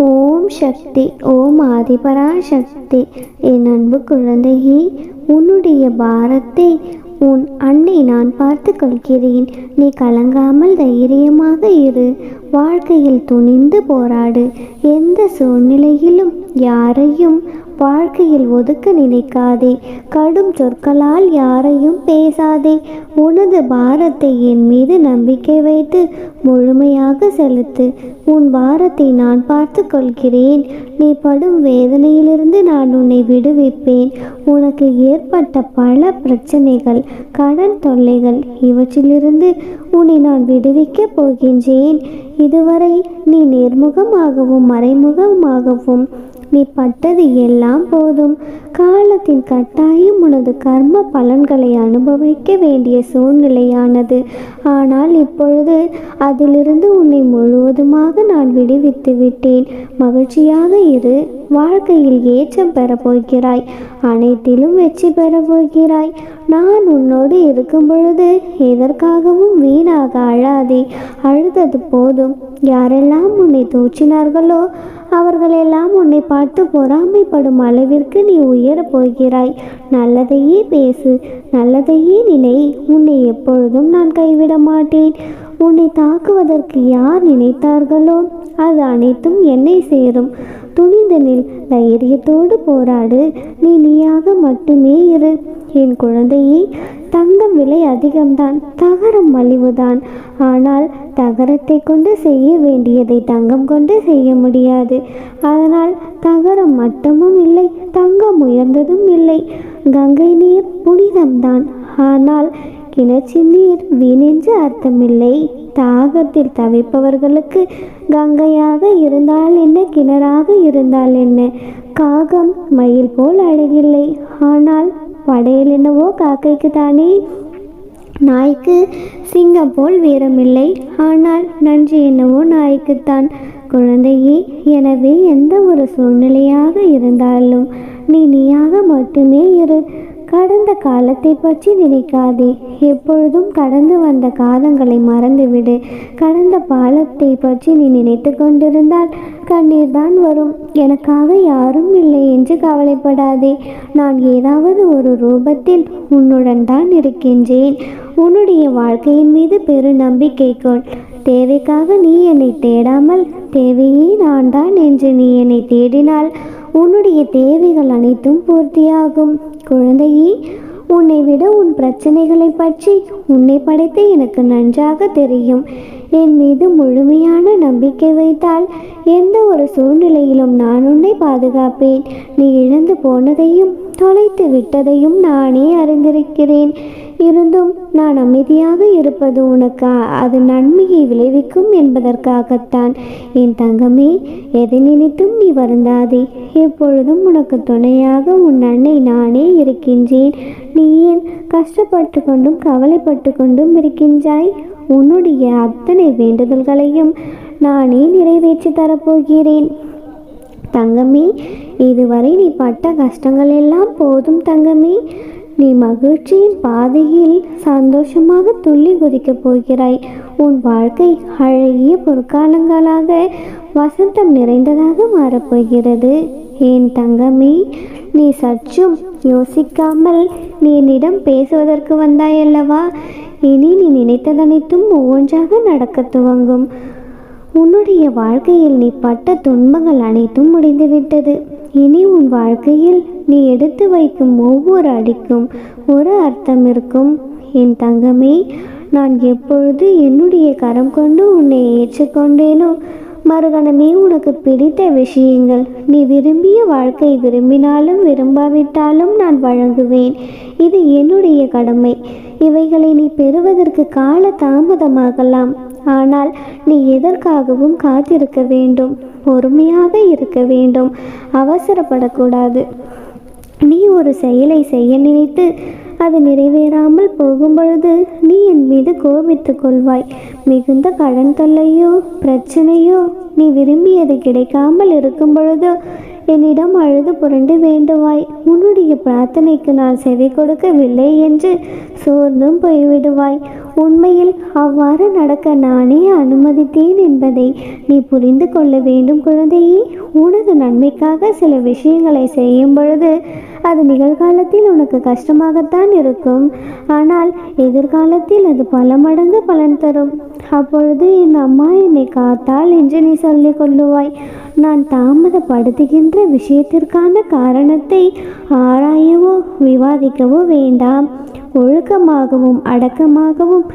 ஓம் சக்தி. ஓம் ஆதிபரா சக்தி. என் அன்பு குழந்தையே, உன்னுடைய பாரத்தை உன் அன்னை நான் பார்த்து கொள்கிறேன். நீ கலங்காமல் தைரியமாக இரு. வாழ்க்கையில் துணிந்து போராடு. எந்த சூழ்நிலையிலும் யாரையும் வாழ்க்கையில் ஒதுக்க நினைக்காதே. கடும் சொற்களால் யாரையும் பேசாதே. உனது பாரத்தை என் மீது நம்பிக்கை வைத்து முழுமையாக செலுத்து. உன் பாரத்தை நான் பார்த்து கொள்கிறேன். நீ படும் வேதனையிலிருந்து நான் உன்னை விடுவிப்பேன். உனக்கு ஏற்பட்ட பல பிரச்சனைகள், கடன் தொல்லைகள், இவற்றிலிருந்து உன்னை நான் விடுவிக்கப் போகின்றேன். இதுவரை நீ நேர்முகமாகவும் மறைமுகமாகவும் நீ பட்டது எல்லாம் போதும். காலத்தின் கட்டாயம் உனது கர்ம பலன்களை அனுபவிக்க வேண்டிய சூழ்நிலையானது. ஆனால் இப்பொழுது அதிலிருந்து உன்னை முழுவதுமாக நான் விடுவித்து விட்டேன். மகிழ்ச்சியாக இரு. வாழ்க்கையில் ஏற்றம் பெறப்போகிறாய். அனைத்திலும் வெற்றி பெறப்போகிறாய். நான் உன்னோடு இருக்கும் பொழுது எதற்காகவும் வீணாக அழாதே. அழுதது போதும். யாரெல்லாம் உன்னை தூற்றினார்களோ அவர்களெல்லாம் உன்னை பார்த்து பொறாமைப்படும் அளவிற்கு நீ உயரப் போகிறாய். நல்லதையே பேசு, நல்லதையே நினை. உன்னை எப்பொழுதும் நான் கைவிட மாட்டேன். உன்னை தாக்குவதற்கு யார் நினைத்தார்களோ அது அனைத்தும் என்னை சேரும். துணிந்து நில். தைரியத்தோடு போராடு. நீ நீயாக மட்டுமே இரு. என் குழந்தையே, தங்கம் விலை அதிகம்தான், தகரம் மலிவுதான். ஆனால் தகரத்தை கொண்டு செய்ய வேண்டியதை தங்கம் கொண்டு செய்ய முடியாது. அதனால் தகரம் மட்டமும் இல்லை, தங்கம் உயர்ந்ததும் இல்லை. கங்கை நீர் புனிதம்தான், ஆனால் கிணற்று நீர் வீணென்று அர்த்தமில்லை. தாகத்தில் தவிப்பவர்களுக்கு கங்கையாக இருந்தால் என்ன, கிணறாக இருந்தால் என்ன? காகம் மயில் போல் அழகில்லை, ஆனால் படையல் என்னவோ காக்கைக்கு தானே. நாய்க்கு சிங்கம் போல் வீரமில்லை, ஆனால் நன்றி என்னவோ நாய்க்குத்தான். குழந்தையே, எனவே எந்த ஒரு சூழ்நிலையாக இருந்தாலும் நீ நீயாக மட்டுமே இரு. கடந்த காலத்தை பற்றி நினைக்காதே. எப்பொழுதும் கடந்து வந்த காலங்களை மறந்துவிடு. கடந்த பாலத்தை பற்றி நீ நினைத்து கொண்டிருந்தால் கண்ணீர் தான் வரும். எனக்காக யாரும் இல்லை என்று கவலைப்படாதே. நான் ஏதாவது ஒரு ரூபத்தில் உன்னுடன் தான் இருக்கின்றேன். உன்னுடைய வாழ்க்கையின் மீது பெரு நம்பிக்கை கொள். தேவைக்காக நீ என்னை தேடாமல் தேவையே நான் தான் என்று நீ என்னை தேடினால் உன்னுடைய தேவைகள் அனைத்தும் பூர்த்தியாகும். குழந்தையே, உன்னை விட உன் பிரச்சனைகளை பற்றி உன்னை படைத்த எனக்கு நன்றாக தெரியும். என் மீது முழுமையான நம்பிக்கை வைத்தால் எந்த ஒரு சூழ்நிலையிலும் நான் உன்னை பாதுகாப்பேன். நீ இழந்து போனதையும் தொலைத்து விட்டதையும் நானே அறிந்திருக்கிறேன். இருந்தும் நான் அமைதியாக இருப்பது உனக்கு அது நன்மையை விளைவிக்கும் என்பதற்காகத்தான். என் தங்கமே, எதை நினைத்தும் நீ வருந்தாதே. எப்பொழுதும் உனக்கு துணையாக உன் அன்னை நானே இருக்கின்றேன். நீ ஏன் கஷ்டப்பட்டு கொண்டும் கவலைப்பட்டு கொண்டும் இருக்கின்றாய்? உன்னுடைய அத்தனை வேண்டுதல்களையும் நானே நிறைவேற்றி தரப்போகிறேன். தங்கமே, இதுவரை நீ பட்ட கஷ்டங்கள் எல்லாம் போதும். தங்கமே, நீ மகிழ்ச்சியின் பாதையில் சந்தோஷமாக துள்ளி குதிக்கப் போகிறாய். உன் வாழ்க்கை அழகிய பொற்காலங்களாக வசந்தம் நிறைந்ததாக மாறப்போகிறது. என் தங்கமே, நீ சற்றும் யோசிக்காமல் நீ என்னிடம் பேசுவதற்கு வந்தாயல்லவா? இனி நீ நினைத்ததனைத்தும் ஒவ்வொன்றாக நடக்க துவங்கும். உன்னுடைய வாழ்க்கையில் நீ பட்ட துன்பங்கள் அனைத்தும் முடிந்துவிட்டது. இனி உன் வாழ்க்கையில் நீ எடுத்து வைக்கும் ஒவ்வொரு அடிக்கும் ஒரு அர்த்தம் இருக்கும். என் தங்கமே, நான் எப்பொழுது என்னுடைய கரம் கொண்டு உன்னை ஏற்றுக்கொண்டேனோ மறுகணமே உனக்கு பிடித்த விஷயங்கள், நீ விரும்பிய வாழ்க்கை விரும்பினாலும் விரும்பாவிட்டாலும் நான் வழங்குவேன். இது என்னுடைய கடமை. இவைகளை நீ பெறுவதற்கு கால தாமதமாகலாம். ஆனால் நீ எதற்காகவும் காத்திருக்க வேண்டும். பொறுமையாக இருக்க வேண்டும். அவசரப்படக்கூடாது. நீ ஒரு செயலை செய்ய நினைத்து அது நிறைவேறாமல் போகும்பொழுது நீ என் மீது கோபித்து கொள்வாய். மிகுந்த கடன் தொல்லையோ பிரச்சனையோ நீ விரும்பியது கிடைக்காமல் இருக்கும் பொழுதோ என்னிடம் அழுது புரண்டு வேண்டுவாய். உன்னுடைய பிரார்த்தனைக்கு நான் செவி கொடுக்கவில்லை என்று சோர்ந்தும் போய்விடுவாய். உண்மையில் அவ்வாறு நடக்க நானே அனுமதித்தேன் என்பதை நீ புரிந்து கொள்ள வேண்டும் குழந்தையே. உனது நன்மைக்காக சில விஷயங்களை செய்யும் பொழுது அது நிகழ்காலத்தில் உனக்கு கஷ்டமாகத்தான் இருக்கும். ஆனால் எதிர்காலத்தில் அது பல மடங்கு பலன் தரும். அப்பொழுது என் அம்மா என்னை காத்தாள் என்று நீ சொல்லிக் கொள்ளுவாய். நான் தாமதப்படுத்துகின்ற விஷயத்திற்கான காரணத்தை ஆராயவோ விவாதிக்கவோ வேண்டாம். ஒழுக்கமாகவும் அடக்கமாகவும்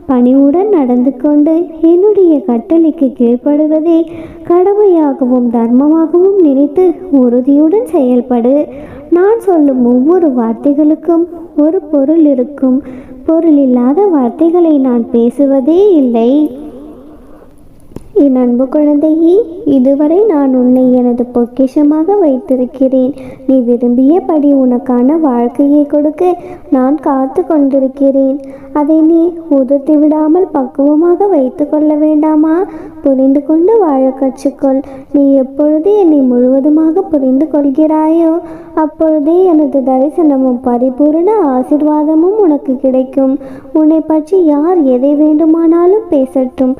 பணிவுடன் நடந்து கொண்டு என்னுடைய கட்டளைக்கு கீழ்ப்படுவதே கடமையாகவும் தர்மமாகவும் நினைத்து உறுதியுடன் செயல்படு. நான் சொல்லும் ஒவ்வொரு வார்த்தைகளுக்கும் ஒரு பொருள் இருக்கும். பொருள் இல்லாத வார்த்தைகளை நான் பேசுவதே இல்லை. என் அன்பு குழந்தையே, இதுவரை நான் உன்னை எனது பொக்கிஷமாக வைத்திருக்கிறேன். நீ விரும்பியபடி உனக்கான வாழ்க்கையை கொடுக்க நான் காத்து கொண்டிருக்கிறேன். அதை நீ உதிர்த்து விடாமல் பக்குவமாக வைத்து கொள்ள வேண்டாமா? புரிந்து கொண்டு வாழ கற்றுக்கொள். நீ எப்பொழுது என்னை முழுவதுமாக புரிந்து கொள்கிறாயோ அப்பொழுதே எனது தரிசனமும் பரிபூர்ண ஆசீர்வாதமும் உனக்கு கிடைக்கும். உன்னை பற்றி யார் எதை வேண்டுமானாலும் பேசட்டும்,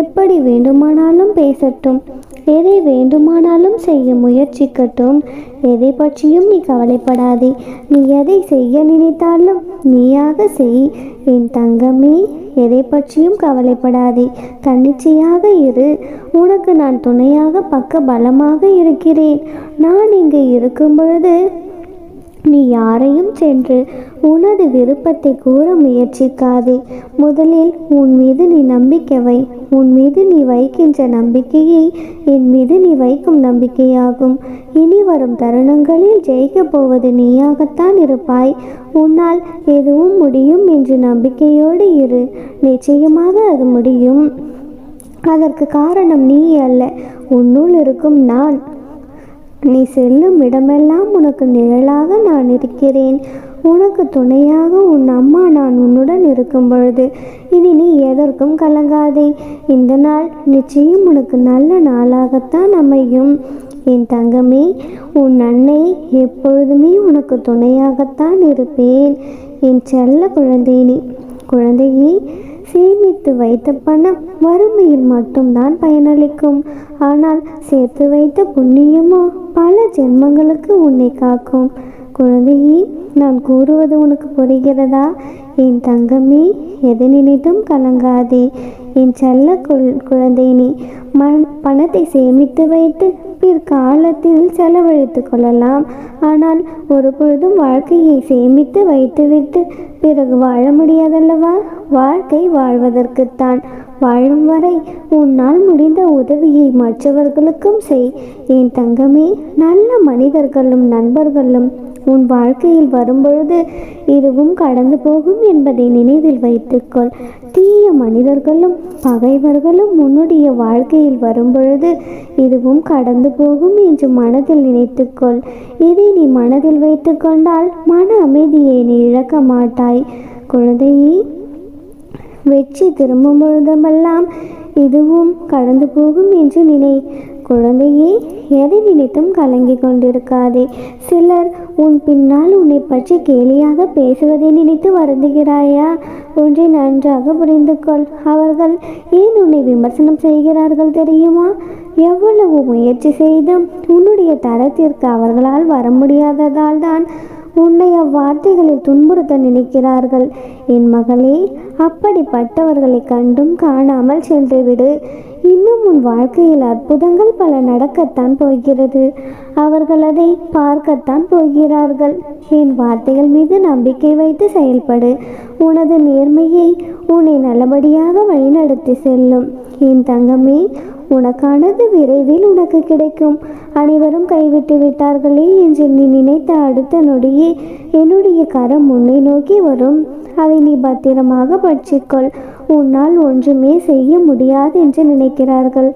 எப்படி வேண்டுமானாலும் பேசட்டும், எதை வேண்டுமானாலும் செய்ய முயற்சிக்கட்டும். எதை பற்றியும் நீ கவலைப்படாதே. நீ எதை செய்ய நினைத்தாலும் நீயாக செய். என் தங்கமே, எதை பற்றியும் கவலைப்படாதே. தன்னிச்சையாக இரு. உனக்கு நான் துணையாக பக்க பலமாக இருக்கிறேன். நான் இங்கே இருக்கும் பொழுது நீ யாரையும் சென்று உனது விருப்பத்தை கூற முயற்சிக்காதே. முதலில் உன் மீது நீ நம்பிக்கை வை. உன் மீது நீ வைக்கின்ற நம்பிக்கையை என் மீது நீ வைக்கும் நம்பிக்கையாகும். இனி வரும் தருணங்களில் ஜெயிக்கப் போவது நீயாகத்தான் இருப்பாய். உன்னால் எதுவும் முடியும் என்று நம்பிக்கையோடு இரு. நிச்சயமாக அது முடியும். அதற்கு காரணம் நீ அல்ல, உன்னுள் இருக்கும் நான். நீ செல்லும் இடமெல்லாம் உனக்கு நிழலாக நான் இருக்கிறேன். உனக்கு துணையாக உன் அம்மா நான் உன்னுடன் இருக்கும் பொழுது இனி நீ எதற்கும் கலங்காதே. இந்த நாள் நிச்சயம் உனக்கு நல்ல நாளாகத்தான் அமையும். என் தங்கமே, உன் அன்னை எப்பொழுதுமே உனக்கு துணையாகத்தான் இருப்பேன். என் செல்ல குழந்தையே, சேமித்து வைத்த பணம் வறுமையில் மட்டும்தான் பயனளிக்கும். ஆனால் சேர்த்து வைத்த புண்ணியமோ பல ஜென்மங்களுக்கு உன்னை காக்கும். குழந்தையே, நான் கூறுவது உனக்கு புரிகிறதா? என் தங்கமே, எதை நினைத்தும் கலங்காதே. என் செல்ல குழந்தை, நீ பணத்தை சேமித்து வைத்து பிற்காலத்தில் செலவழித்து கொள்ளலாம். ஆனால் ஒரு பொழுதும் வாழ்க்கையை சேமித்து வைத்துவிட்டு பிறகு வாழ முடியாதல்லவா? வாழ்க்கை வாழ்வதற்குத்தான். வாழும் வரை உன்னால் முடிந்த உதவியை மற்றவர்களுக்கும் செய். என் தங்கமே, நல்ல மனிதர்களும் நண்பர்களும் உன் வாழ்க்கையில் வரும்பொழுது இதுவும் கடந்து போகும் என்பதை நினைவில் வைத்துக்கொள். தீய மனிதர்களும் பகைவர்களும் உன்னுடைய வாழ்க்கையில் வரும்பொழுது இதுவும் கடந்து போகும் என்று மனதில் நினைத்துக்கொள். இதை நீ மனதில் வைத்து கொண்டால் மன அமைதியை நீ இழக்க மாட்டாய். குழந்தையே, வெற்றி திரும்பும் பொழுதெல்லாம் இதுவும் கடந்து போகும் என்று நினை. குழந்தையே, எதை நினைத்தும் கலங்கி கொண்டிருக்காதே. சிலர் உன் பின்னால் உன்னை பற்றி கேலியாக பேசுவதை நினைத்து வருந்துகிறாயா? ஒன்றை நன்றாக புரிந்து கொள். அவர்கள் ஏன் உன்னை விமர்சனம் செய்கிறார்கள் தெரியுமா? எவ்வளவு முயற்சி செய்தும் உன்னுடைய தரத்திற்கு அவர்களால் வர முடியாததால் தான் உன்னை அவ்வார்த்தைகளில் துன்புறுத்த நினைக்கிறார்கள். என் மகளே, அப்படிப்பட்டவர்களை கண்டும் காணாமல் சென்றுவிடு. இன்னும் உன் வாழ்க்கையில் அற்புதங்கள் பல நடக்கத்தான் போகிறது. அவர்கள் அதை பார்க்கத்தான் போகிறார்கள். என் வார்த்தைகள் மீது நம்பிக்கை வைத்து செயல்படு. உனது நேர்மையை உன்னை நல்லபடியாக வழிநடத்தி செல்லும். என் தங்கமே, உனக்கானது விரைவில் உனக்கு கிடைக்கும். அனைவரும் கைவிட்டு விட்டார்களே என்று நீ நினைத்த அடுத்த நொடியே என்னுடைய கரம் உன்னை நோக்கி வரும். அதை நீ பத்திரமாக பற்றிக்கொள். உன்னால் ஒன்றுமே செய்ய முடியாது என்று நினைக்கிறார்கள்.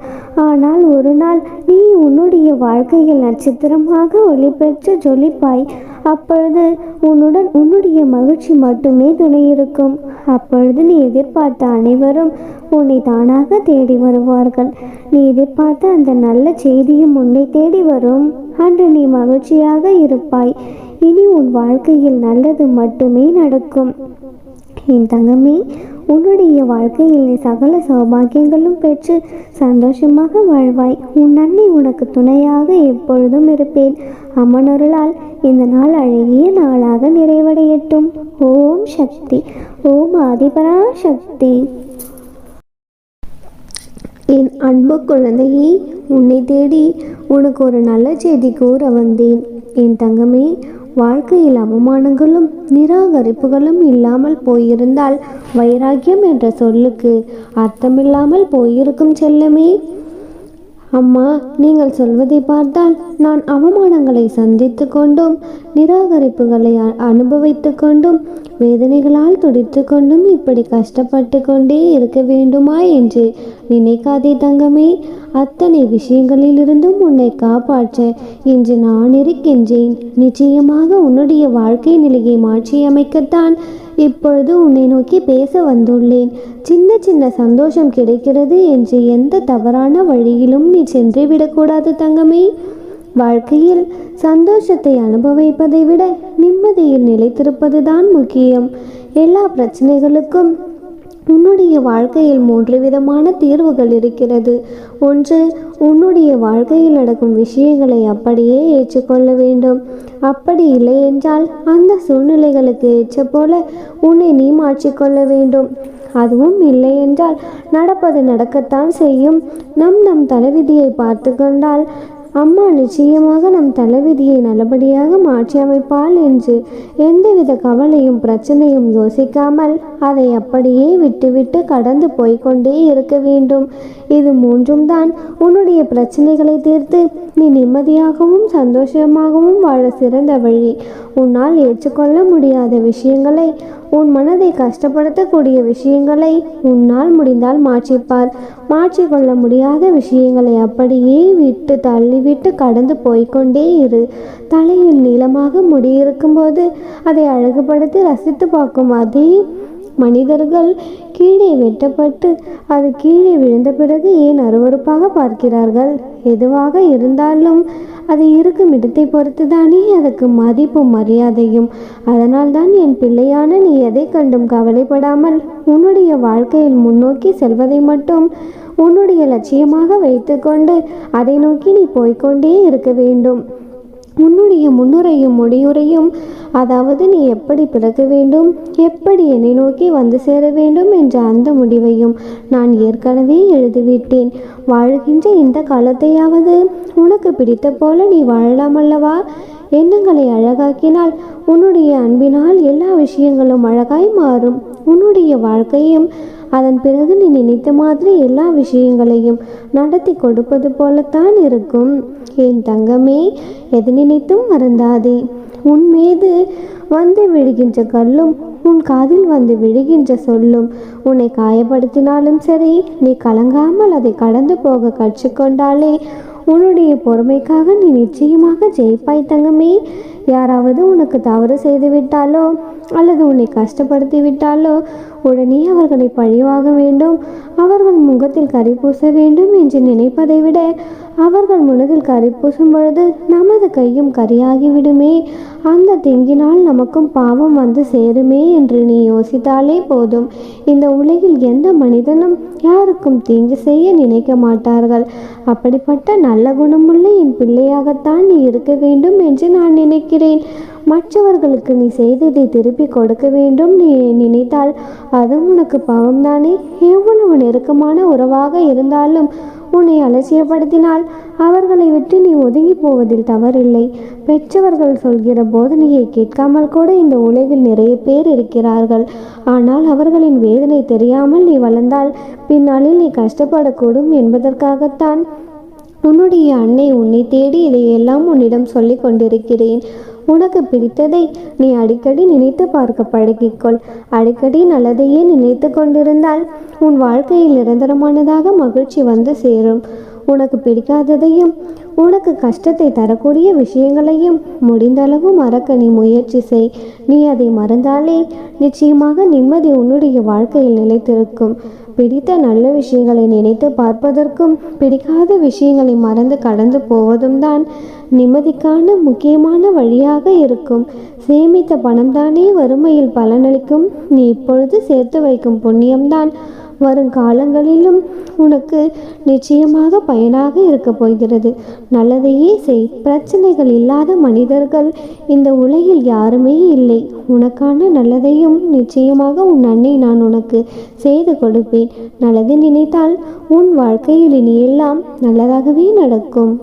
ஆனால் ஒரு நாள் நீ உன்னுடைய வாழ்க்கையில் நட்சத்திரமாக ஒளி பெற்று ஜொலிப்பாய். அப்பொழுது உன்னுடன் உன்னுடைய மகிழ்ச்சி மட்டுமே துணை இருக்கும். அப்பொழுது நீ எதிர்பார்த்த அனைவரும் உன்னை தானாக தேடி வருவார்கள். நீ எதிர்பார்த்த அந்த நல்ல செய்தியும் உன்னை தேடி வரும். அன்று நீ மகிழ்ச்சியாக இருப்பாய். இனி உன் வாழ்க்கையில் நல்லது மட்டுமே நடக்கும். என் தங்கமே, உன்னுடைய வாழ்க்கையில் நீ சகல சௌபாகியங்களும் பெற்று சந்தோஷமாக வாழ்வாய். உன் அன்னை உனக்கு துணையாக எப்பொழுதும் இருப்பேன். அம்மனருளால் இந்த நாள் அழகிய நாளாக நிறைவடையட்டும். ஓம் சக்தி. ஓம் ஆதிபரா சக்தி. என் அன்பு குழந்தையே, உன்னை தேடி உனக்கு ஒரு நல்ல செய்தி கூற வந்தேன். என் தங்கமே, வாழ்க்கையில் அவமானங்களும் நிராகரிப்புகளும் இல்லாமல் போயிருந்தால் வைராக்கியம் என்ற சொல்லுக்கு அர்த்தமில்லாமல் போயிருக்கும் செல்லமே. அம்மா, நீங்கள் சொல்வதை பார்த்தால் நான் அவமானங்களை சந்தித்து கொண்டும் நிராகரிப்புகளை அனுபவித்து கொண்டும் வேதனைகளால் துடித்து கொண்டும் இப்படி கஷ்டப்பட்டு கொண்டே இருக்க வேண்டுமா என்று நினைக்காதே தங்கமே. அத்தனை விஷயங்களிலிருந்தும் உன்னை காப்பாற்ற இன்று நான் இருக்கின்றேன். நிச்சயமாக உன்னுடைய வாழ்க்கை நிலையை மாற்றியமைக்கத்தான் இப்பொழுது உன்னை நோக்கி பேச வந்துள்ளேன். சின்ன சின்ன சந்தோஷம் கிடைக்கிறது என்று எந்த தவறான வழியிலும் நீ சென்று விடக்கூடாது தங்கமே. வாழ்க்கையில் சந்தோஷத்தை அனுபவிப்பதை விட நிம்மதியில் நிலைத்திருப்பதுதான் முக்கியம். எல்லா பிரச்சனைகளுக்கும் உன்னுடைய வாழ்க்கையில் 3 விதமான தீர்வுகள் இருக்கிறது. ஒன்று, உன்னுடைய வாழ்க்கையில் நடக்கும் விஷயங்களை அப்படியே ஏற்றுக்கொள்ள வேண்டும். அப்படி இல்லை என்றால் அந்த சூழ்நிலைகளுக்கு ஏற்ற போல உன்னை நீ மாற்றிக்கொள்ள வேண்டும். அதுவும் இல்லை என்றால் நடப்பது நடக்கத்தான் செய்யும். நம் தலைவிதியை பார்த்து கொண்டால் அம்மா நிச்சயமாக நம் தலைவிதியை நல்லபடியாக மாற்றி அமைப்பாள் என்று எந்தவித கவலையும் பிரச்சனையும் யோசிக்காமல் அதை அப்படியே விட்டுவிட்டு கடந்து போய்கொண்டே இருக்க வேண்டும். இது 3ம் தான் உன்னுடைய பிரச்சனைகளை தீர்த்து நீ நிம்மதியாகவும் சந்தோஷமாகவும் வாழ சிறந்த வழி. உன்னால் ஏற்றுக்கொள்ள முடியாத விஷயங்களை, உன் மனதை கஷ்டப்படுத்தக்கூடிய விஷயங்களை உன்னால் முடிந்தால் மாற்றிப்பார். மாற்றிக்கொள்ள முடியாத விஷயங்களை அப்படியே விட்டு தள்ளிவிட்டு கடந்து போய்கொண்டே இரு. தலையில் நீளமாக முடியிருக்கும்போது அதை அழகுபடுத்தி ரசித்து பார்க்கும் அதே மனிதர்கள் கீழே வெட்டப்பட்டு அது கீழே விழுந்த பிறகு ஏன் அருவருப்பாக பார்க்கிறார்கள்? எதுவாக இருந்தாலும் அது இருக்கும் இடத்தை பொறுத்து தானே அதுக்கு மதிப்பும் மரியாதையும். அதனால்தான் என் பிள்ளையான நீ எதை கண்டும் கவலைப்படாமல் உன்னுடைய வாழ்க்கையில் முன்னோக்கி செல்வதை மட்டும் உன்னுடைய லட்சியமாக வைத்துக்கொண்டு அதை நோக்கி நீ போய்கொண்டே இருக்க வேண்டும். உன்னுடைய முன்னுரையும் முடிவுரையும், அதாவது நீ எப்படி பிறக்க வேண்டும், எப்படி என்னை நோக்கி வந்து சேர வேண்டும் என்ற அந்த முடிவையும் நான் ஏற்கனவே எழுதிவிட்டேன். வாழ்கின்ற இந்த காலத்தையாவது உனக்கு பிடித்த போல நீ வாழலாம் அல்லவா? எண்ணங்களை அழகாக்கினால் உன்னுடைய அன்பினால் எல்லா விஷயங்களும் அழகாய் மாறும். உன்னுடைய வாழ்க்கையும் அதன் பிறகு நீ நினைத்த மாதிரி எல்லா விஷயங்களையும் நடத்தி கொடுப்பது போலத்தான் இருக்கும். என் தங்கமே, எது நினைத்தும் மறந்தாதே. உன் மீது வந்து விழுகின்ற கல்லும் உன் காதில் வந்து விழுகின்ற சொல்லும் உன்னை காயப்படுத்தினாலும் சரி, நீ கலங்காமல் அதை கடந்து போக கற்றுக்கொண்டாலே உன்னுடைய பொறுமைக்காக நீ நிச்சயமாக ஜெயிப்பாய் தங்கமே. யாராவது உனக்கு தவறு செய்து விட்டாலோ அல்லது உன்னை கஷ்டப்படுத்தி விட்டாலோ உடனே அவர்களை பழிவாக வேண்டும், அவர்கள் முகத்தில் கரி பூச வேண்டும் என்று நினைப்பதை விட அவர்கள் மனதில் கரி பூசும் பொழுது நமது கையும் கரியாகிவிடுமே, அந்த தீங்கினால் நமக்கும் பாவம் வந்து சேருமே என்று நீ யோசித்தாலே போதும். இந்த உலகில் எந்த மனிதனும் யாருக்கும் தீங்கு செய்ய நினைக்க மாட்டார்கள். அப்படிப்பட்ட நல்ல குணமுள்ள என் பிள்ளையாகத்தான் நீ இருக்க வேண்டும் என்று நான் நினைக்கிறேன். மற்றவர்களுக்கு நீ செய்ததை திருப்பி கொடுக்க வேண்டும் நீ நினைத்தால் அது உனக்கு பாவம்தானே? எவ்வளவு நெருக்கமான உறவாக இருந்தாலும் உன்னை அலட்சியப்படுத்தினால் அவர்களை விட்டு நீ ஒதுங்கி போவதில் தவறில்லை. பெற்றவர்கள் சொல்கிற போதனையை கேட்காமல் கூட இந்த உலகில் நிறைய பேர் இருக்கிறார்கள். ஆனால் அவர்களின் வேதனை தெரியாமல் நீ வளர்ந்தால் பின்னாளில் நீ கஷ்டப்படக்கூடும் என்பதற்காகத்தான் உன்னுடைய அன்னை உன்னை தேடி இதையெல்லாம் உன்னிடம் சொல்லி கொண்டிருக்கிறேன். உனக்கு பிடித்ததை நீ அடிக்கடி நினைத்து பார்க்க பழகிக்கொள். அடிக்கடி நல்லதையே நினைத்து கொண்டிருந்தால் உன் வாழ்க்கையில் நிரந்தரமானதாக மகிழ்ச்சி வந்து சேரும். உனக்கு பிடிக்காததையும் உனக்கு கஷ்டத்தை தரக்கூடிய விஷயங்களையும் முடிந்தளவு மறக்க நீ முயற்சி செய். நீ அதை மறந்தாலே நிச்சயமாக நிம்மதி உன்னுடைய வாழ்க்கையில் நிலைத்திருக்கும். பிடித்த நல்ல விஷயங்களை நினைத்து பார்ப்பதற்கும் பிடிக்காத விஷயங்களை மறந்து கடந்து போவதும் தான் நிம்மதிக்கான முக்கியமான வழியாக இருக்கும். சேமித்த பணம்தானே வறுமையில் பலனளிக்கும். நீ இப்பொழுது சேர்த்து வைக்கும் புண்ணியம்தான் வருங்காலங்களிலும் உனக்கு நிச்சயமாக பயனாக இருக்க போகிறது. நல்லதையே செய். பிரச்சனைகள் இல்லாத மனிதர்கள் இந்த உலகில் யாருமே இல்லை. உனக்கான நல்லதையும் நிச்சயமாக உன் அன்னை நான் உனக்கு செய்து கொடுப்பேன். நல்லது நினைத்தால் உன் வாழ்க்கையில் இனி எல்லாம் நல்லதாகவே நடக்கும்.